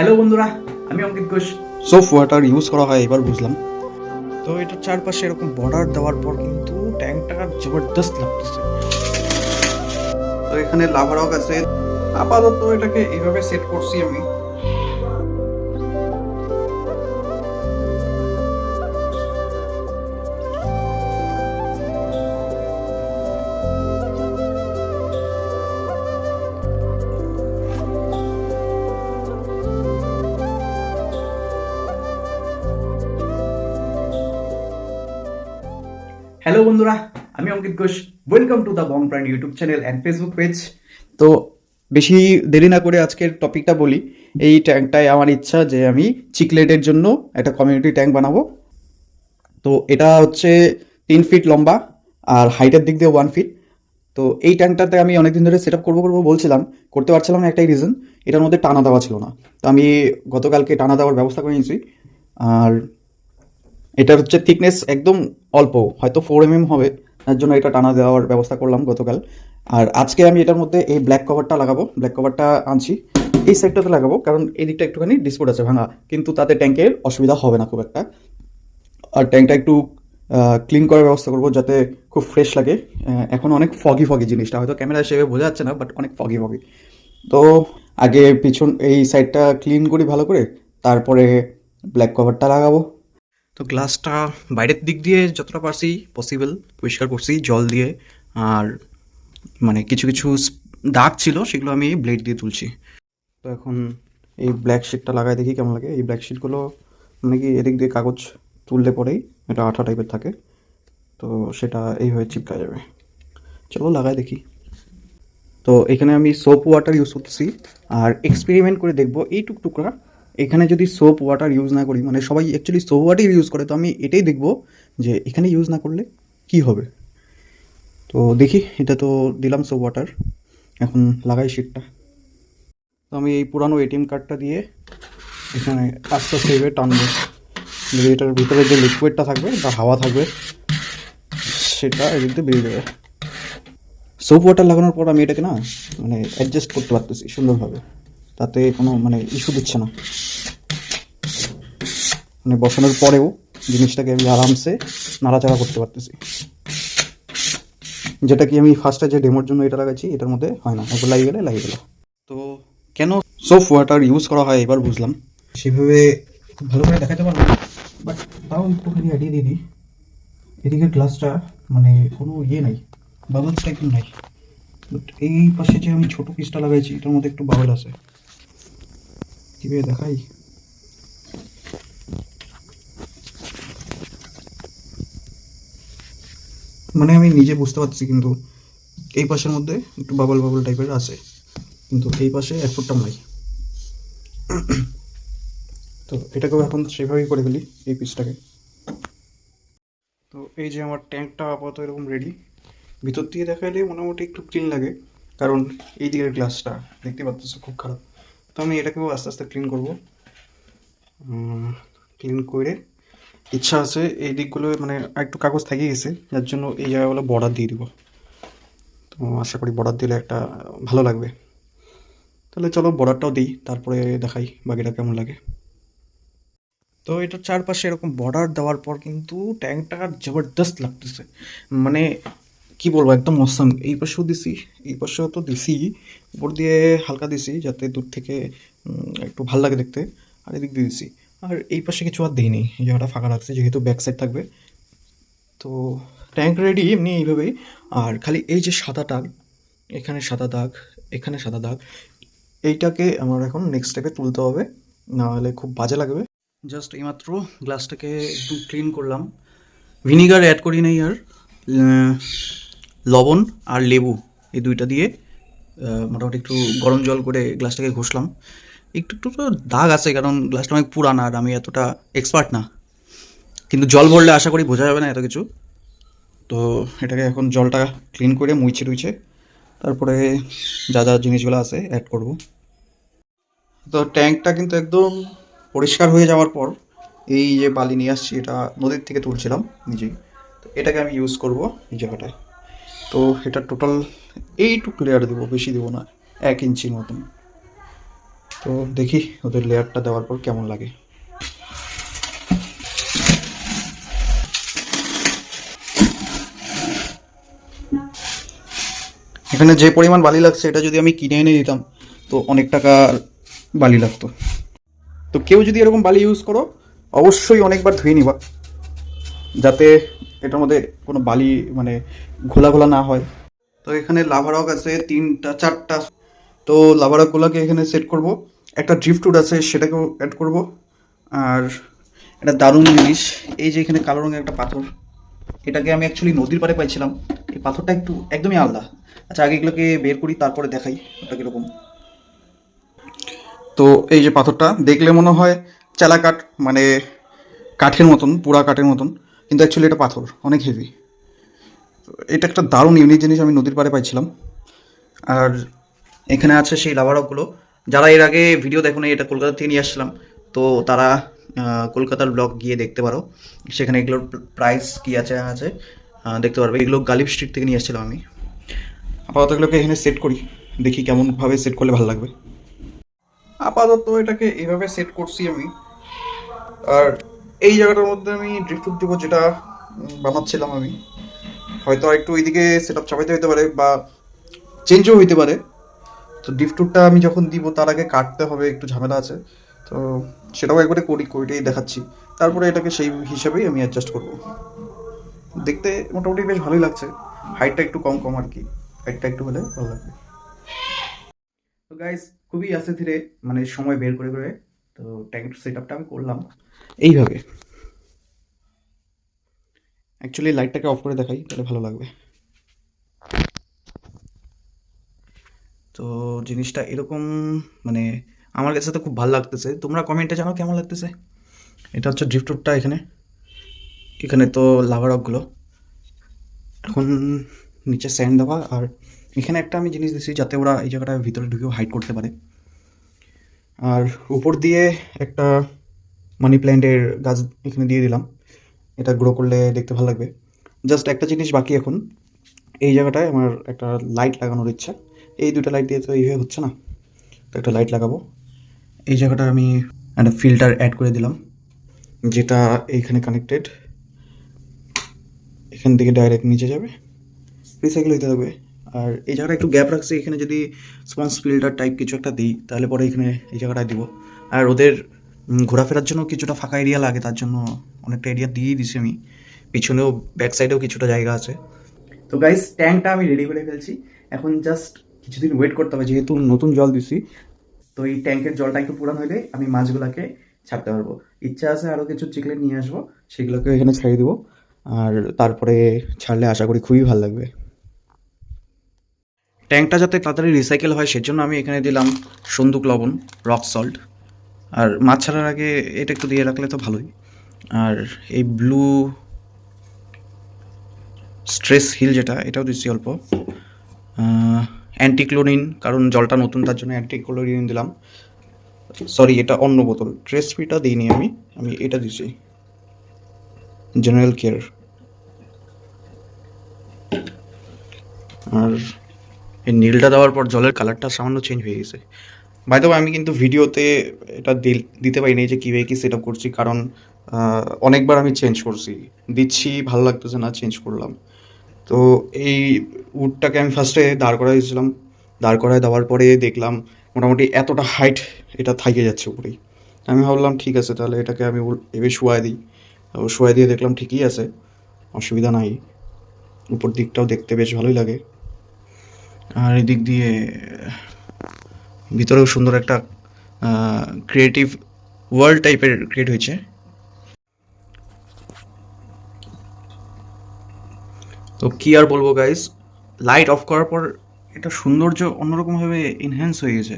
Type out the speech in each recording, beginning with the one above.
Hello বন্ধুরা, আমি Ankit Ghosh. Soap water use করা হয় এবার বুঝলাম। তো এটার চারপাশে এরকম বর্ডার দেওয়ার পর কিন্তু ট্যাঙ্কটা জবরদস্ত লাগতেছে। তো এখানে লাভা রক আছে, আপাতত এটাকে এইভাবে সেট করছি আমি। হ্যালো বন্ধুরা, আমি Ankit Ghosh. Welcome to the Bong Prine YouTube channel and Facebook page. তো বেশি দেরি না করে আজকের টপিকটা বলি। এই ট্যাঙ্কটায় আমার ইচ্ছা যে আমি চিকলেটের জন্য একটা কমিউনিটি ট্যাঙ্ক বানাবো। তো এটা হচ্ছে 3 ফিট লম্বা আর হাইটের দিক দিয়ে 1 ফিট। তো এই ট্যাঙ্কটাতে আমি অনেকদিন ধরে সেট আপ করবো বলছিলাম, করতে পারছিলাম না একটাই রিজন, এটার মধ্যে টানা দেওয়া ছিল না। তো আমি গতকালকে টানা দেওয়ার ব্যবস্থা করে নিয়েছি। আর এটার হচ্ছে থিকনেস একদম অল্প, হয়তো 4 mm হবে, তার জন্য এটা টানা দেওয়ার ব্যবস্থা করলাম গতকাল। আর আজকে আমি এটার মধ্যে এই ব্ল্যাক কভারটা লাগাবো, ব্ল্যাক কভারটা আনছি এই সাইডটাতে লাগাবো, কারণ এই দিকটা একটুখানি ডিসপুট আছে ভাঙা, কিন্তু তাতে ট্যাঙ্কের অসুবিধা হবে না খুব একটা। আর ট্যাঙ্কটা একটু ক্লিন করার ব্যবস্থা করবো যাতে খুব ফ্রেশ লাগে। এখন অনেক ফগি ফগি জিনিসটা, হয়তো ক্যামেরা সেভাবে বোঝা যাচ্ছে না, বাট অনেক ফগি ফগি। তো আগে পিছন এই সাইডটা ক্লিন করি ভালো করে, তারপরে ব্ল্যাক কভারটা লাগাবো। তো গ্লাসটা বাইরের দিক দিয়ে যতটা পারছি পসিবল পরিষ্কার করছি জল দিয়ে। আর মানে কিছু কিছু দাগ ছিল, সেগুলো আমি ব্লেড দিয়ে তুলছি। তো এখন এই ব্ল্যাক শিটটা লাগাই দেখি কেমন লাগে। এই ব্ল্যাক শিটগুলো মানে কি এদিক দিয়ে কাগজ তুললে পরেই এটা আঠা টাইপের থাকে, তো সেটা এইভাবে চিপকা যাবে। চলো লাগাই দেখি। তো এখানে আমি সোপ ওয়াটার ইউজ করতেছি আর এক্সপেরিমেন্ট করে দেখবো এই টুকটুকরা। এখানে যদি সোপ ওয়াটার ইউজ না করি, মানে সবাই অ্যাকচুয়ালি সোপ ওয়াটার ইউজ করে, তো আমি এটাই দেখবো যে এখানে ইউজ না করলে কি হবে। তো দেখি, এটা তো দিলাম সোপ ওয়াটার, এখন লাগাই শিটটা। তো আমি এই পুরানো এটিএম কার্ডটা দিয়ে এখানে আস্তে আস্তে এইভাবে টানবো, যদি এটার ভিতরে যে লিকুইডটা থাকবে বা হাওয়া থাকবে সেটা এদিক দিয়ে বেরিয়ে যাবে। সোপ ওয়াটার লাগানোর পর আমি এটাকে না মানে অ্যাডজাস্ট করতে পারতেছি সুন্দরভাবে, তাতে কোনো মানে ইস্যু দিচ্ছে না। মানে বসানোর পরেও জিনিসটাকে আমি আরামসে নাড়াচাড়া করতে পারতেছি, যেটা কি আমি ফার্স্টে যে ডেমোর জন্য এটা লাগাচ্ছি এটার মধ্যে হয় না, একবার লাগিয়ে গেলে লাগিয়ে গেল। তো কেন সোপ ওয়াটার ইউজ করা হয় এবার বুঝলাম। সেভাবে খুব ভালো করে দেখাতে পারবো না, বাট তাও একটুখানি আইডিয়া দিয়ে দিই। এদিকে গ্লাসটা মানে কোনো ইয়ে নাই, বাবলস টাইপের নাই, বাট এই পাশে যে আমি ছোটো পিসটা লাগাইছি এটার মধ্যে একটু বাবল আছে। কীভাবে দেখাই, মানে আমি নিজে বুঝতে পারছি, কিন্তু এই পাশের মধ্যে একটু বাবল বাবল টাইপের আছে, কিন্তু এই পাশে এক ফুটটা নাই। তো এটাকেও এখন সেভাবেই করে ফেলি এই পিসটাকে। তো এই যে আমার ট্যাঙ্কটা আপাতত এরকম রেডি। ভিতর দিয়ে দেখাইলে মোটামুটি একটু ক্লিন লাগে, কারণ এই দিকের গ্লাসটা দেখতে পাচ্ছ খুব খারাপ। তো আমি এটাকেও আস্তে আস্তে ক্লিন করবো। ক্লিন করে ইচ্ছা আছে এই দিকগুলো মানে একটু কাগজ থাকিয়ে গেছে, যার জন্য এই জায়গাগুলো বর্ডার দিয়ে দিব। তো আশা করি বর্ডার দিলে একটা ভালো লাগবে। তাহলে চলো বর্ডারটাও দিই, তারপরে দেখাই বাকিটা কেমন লাগে। তো এটার চারপাশে এরকম বর্ডার দেওয়ার পর কিন্তু ট্যাঙ্কটা জবরদস্ত লাগতেছে, মানে কি বলবো একদম অসাম। এই পাশেও দিছি, এই পাশেও তো দিছি, উপর দিয়ে হালকা দিছি যাতে দূর থেকে একটু ভাল লাগে দেখতে, আর এদিক দিয়ে দিছি। আর এই পাশে কিছু আর দিইনি, এই জায়গাটা ফাঁকা রাখছি যেহেতু ব্যাক সাইড থাকবে। তো ট্যাঙ্ক রেডি এমনি এইভাবেই। আর খালি এই যে সাদা দাগ, এখানে সাদা দাগ, এখানে সাদা দাগ, এইটাকে আমার এখন নেক্সট স্টেপে তুলতে হবে, নাহলে খুব বাজে লাগবে। জাস্ট এইমাত্র গ্লাসটাকে একটু ক্লিন করলাম, ভিনিগার অ্যাড করি নাই, আর লবণ আর লেবু এই দুইটা দিয়ে মোটামুটি একটু গরম জল করে গ্লাসটাকে ঘষলাম। একটু একটু তো দাগ আছে, কারণ গ্লাসটা অনেক পুরানা আর আমি এতটা এক্সপার্ট না, কিন্তু জল ভরলে আশা করি বোঝা যাবে না এত কিছু। তো এটাকে এখন জলটা ক্লিন করে মুছে টুইছে তারপরে যা যা জিনিসগুলো আছে অ্যাড করব। তো ট্যাঙ্কটা কিন্তু একদম পরিষ্কার হয়ে যাওয়ার পর এই যে বালি নিয়ে আসছি, এটা নদীর থেকে তুলছিলাম নিজেই, তো এটাকে আমি ইউজ করব এই জায়গাটায়। তো এটা টোটাল এইটুকু লেয়ার দেবো, বেশি দেবো না, 1 ইঞ্চির মতন। তো দেখি ওদের লেয়ারটা দেওয়ার পর কেমন লাগে। এখানে যে পরিমাণ বালি লাগছে এটা যদি আমি কিনে এনে দিতাম তো অনেক টাকা বালি লাগতো। তো কেউ যদি এরকম বালি ইউজ করো অবশ্যই অনেকবার ধুয়ে নিবা, যাতে এটার মধ্যে কোনো বালি মানে ঘোলা ঘোলা না হয়। তো এখানে লাভা রক আছে 3টা 4টা। তো লাভা রকগুলোকে এখানে সেট করব। একটা ড্রিফটউড আছে সেটাকেও অ্যাড করব। আর এটা দারুণ জিনিস, এই যে এখানে কালো রঙের একটা পাথর, এটাকে আমি অ্যাকচুয়ালি নদীর পাড়ে পাইছিলাম। এই পাথরটা একটু একদমই আলাদা। আচ্ছা আগে এগুলোকে বের করি তারপরে দেখাই ওটা কীরকম। তো এই যে পাথরটা দেখলে মনে হয় চেলা কাঠ, মানে কাঠের মতন, পুরা কাঠের মতন, কিন্তু অ্যাকচুয়ালি এটা পাথর, অনেক হেভি। এটা একটা দারুণ ইউনিক জিনিস আমি নদীর পাড়ে পাইছিলাম। আর এখানে আছে সেই লাভা রকগুলো। যারা এর আগে ভিডিও দেখো না, এটা কলকাতা থেকে নিয়ে আসছিলাম, তো তারা কলকাতার ব্লগ গিয়ে দেখতে পারো, সেখানে এগুলোর প্রাইস কী আছে না আছে দেখতে পারবে। এগুলো গালিব স্ট্রিট থেকে নিয়ে আসছিলাম আমি। আপাতত এগুলোকে এখানে সেট করি, দেখি কেমনভাবে সেট করলে ভালো লাগবে। আপাতত এটাকে এইভাবে সেট করছি আমি। আর এই জায়গাটার মধ্যে আমি ড্রিফট দেবো, যেটা বানাচ্ছিলাম আমি। হয়তো একটু ওইদিকে সেট আপ চাপাইতে হতে পারে বা চেঞ্জও হইতে পারে। তো ড্রিফটুরটা আমি যখন দিব তার আগে কাটতে হবে, একটু ঝামেলা আছে। তো সেটাও একবারে করিটাই দেখাচ্ছি, তারপরে এটাকে সেই হিসাবেই আমি অ্যাডজাস্ট করব। দেখতে মোটামুটি বেশ ভালোই লাগছে। হাইটটা একটু কম কম আর কি, হাইটটা একটু হলে ভালো লাগবে। তো গাইজ খুবই আস্তে ধীরে মানে সময় বের করে করে তো ট্যাঙ্ক সেট আপটা আমি করলাম এইভাবে। অ্যাকচুয়ালি লাইটটাকে অফ করে দেখাই তাহলে ভালো লাগবে। তো জিনিসটা এরকম, মানে আমার কাছে তো খুব ভালো লাগতেছে। তোমরা কমেন্টে জানাও কেমন লাগতেছে। এটা হচ্ছে ড্রিফটুরটা। এখানে এখানে তো লাভা রকগুলো, এখন নিচে স্যান্ড দেওয়া। আর এখানে একটা আমি জিনিস দিচ্ছি যাতে ওরা এই জায়গাটা ভিতরে ঢুকেও হাইড করতে পারে। আর উপর দিয়ে একটা মানি প্ল্যান্টের গাছ এখানে দিয়ে দিলাম, এটা গ্রো করলে দেখতে ভালো লাগবে। জাস্ট একটা জিনিস বাকি এখন, এই জায়গাটায় আমার একটা লাইট লাগানোর ইচ্ছা। এই দুটো লাইট দিয়ে তো এইভাবে হচ্ছে না, তো একটা লাইট লাগাবো। এই জায়গাটা আমি একটা ফিল্টার অ্যাড করে দিলাম, যেটা এইখানে কানেক্টেড, এখান থেকে ডাইরেক্ট নিচে যাবে, রিসাইকেল হইতে থাকবে। আর এই জায়গাটা একটু গ্যাপ রাখছি, এখানে যদি স্পঞ্জ ফিল্টার টাইপ কিছু একটা দিই তাহলে পরে এখানে এই জায়গাটায় দিব। আর ওদের ঘোরাফেরার জন্য কিছুটা ফাঁকা এরিয়া লাগে, তার জন্য অনেকটা এরিয়া দিয়েই দিছি আমি। পিছনেও ব্যাক সাইডেও কিছুটা জায়গা আছে। তো গাইস ট্যাঙ্কটা আমি রেডি করে ফেলছি, এখন জাস্ট কিছুদিন ওয়েট করতে হবে, যেহেতু নতুন জল দিছি। তো এই ট্যাঙ্কের জলটা একটু পুরান হলে আমি মাছগুলোকে ছাড়তে পারবো। ইচ্ছা আছে আরও কিছু চিকলেট নিয়ে আসবো, সেগুলোকে এখানে ছাড়িয়ে দেবো। আর তারপরে ছাড়লে আশা করি খুবই ভালো লাগবে। ট্যাঙ্কটা যাতে তাড়াতাড়ি রিসাইকেল হয় সেজন্য আমি এখানে দিলাম সন্দুক লবণ, রক সল্ট। আর মাছ ছাড়ার আগে এটা একটু দিয়ে রাখলে তো ভালোই। আর এই ব্লু স্ট্রেস হিল যেটা, এটাও দিচ্ছি অল্প। অ্যান্টিক্লোরিন, কারণ জলটা নতুন তার জন্য অ্যান্টিক্লোরিন দিলাম। সরি, এটা অন্য বোতল, ট্রেস ফ্রিটা দিইনি আমি, আমি এটা দিছি জেনারেল কেয়ার। আর এই নীলটা দেওয়ার পর জলের কালারটা সামান্য চেঞ্জ হয়ে গেছে। বাই দ্য ওয়ে আমি কিন্তু ভিডিওতে এটা দিতে পারিনি যে কীভাবে কী সেট আপ করছি, কারণ অনেকবার আমি চেঞ্জ করছি, দিচ্ছি ভালো লাগতেছে না, চেঞ্জ করলাম। তো এই উডটাকে আমি ফার্স্টে দাঁড় করাই দিয়েছিলাম, দাঁড় করায় দেওয়ার পরে দেখলাম মোটামুটি এতটা হাইট এটা থাইকে যাচ্ছে উপরেই। আমি ভাবলাম ঠিক আছে তাহলে এটাকে আমি এভাবে শোয়াই দিই। শোয়াই দিয়ে দেখলাম ঠিকই আছে, অসুবিধা নাই। উপর দিকটাও দেখতে বেশ ভালোই লাগে। আর এদিক দিয়ে ভিতরেও সুন্দর একটা ক্রিয়েটিভ ওয়ার্ল্ড টাইপের ক্রিয়েট হয়েছে। তো কী আর বলবো গাইস, লাইট অফ করার পর এটা সৌন্দর্য অন্যরকমভাবে এনহ্যান্স হয়ে গেছে।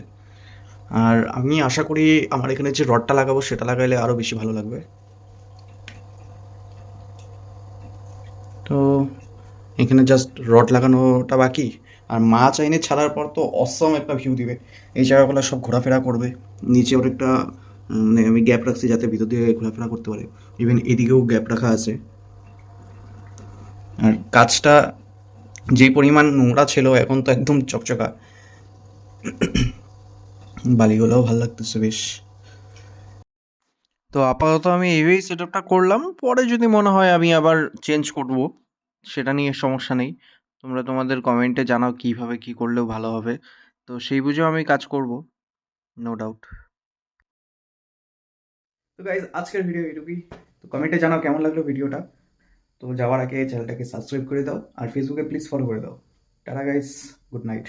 আর আমি আশা করি আমার এখানে যে রডটা লাগাবো সেটা লাগাইলে আরও বেশি ভালো লাগবে। তো এখানে জাস্ট রড লাগানোটা বাকি। আর মাছ আইনে ছাড়ার পর তো অসম একটা ভিউ দিবে, এই জায়গাগুলো সব ঘোরাফেরা করবে। নিচে ওর একটা মানে আমি গ্যাপ রাখছি যাতে ভিতর দিয়ে ঘোরাফেরা করতে পারে, ইভেন এদিকেও গ্যাপ রাখা আছে। আর কাজটা যেই পরিমাণ নোংরা ছিল এখন তো একদম চকচকা। বালিগুলোও ভালো লাগতেছে বেশ। তো আপাতত আমি এইভাবেই সেট আপটা করলাম, পরে যদি মনে হয় আমি আবার চেঞ্জ করব, সেটা নিয়ে সমস্যা নেই। তোমরা তোমাদের কমেন্টে জানাও কীভাবে কী করলেও ভালো হবে, তো সেই বুঝেও আমি কাজ করব, নো ডাউট। তো গাইজ আজকের ভিডিও এইটুকুই। তো কমেন্টে জানাও কেমন লাগলো ভিডিওটা। তো যাওয়ার আগে চ্যানেলটাকে সাবস্ক্রাইব করে দাও, আর ফেসবুকে প্লিজ ফলো করে দাও। Tata guys, good night.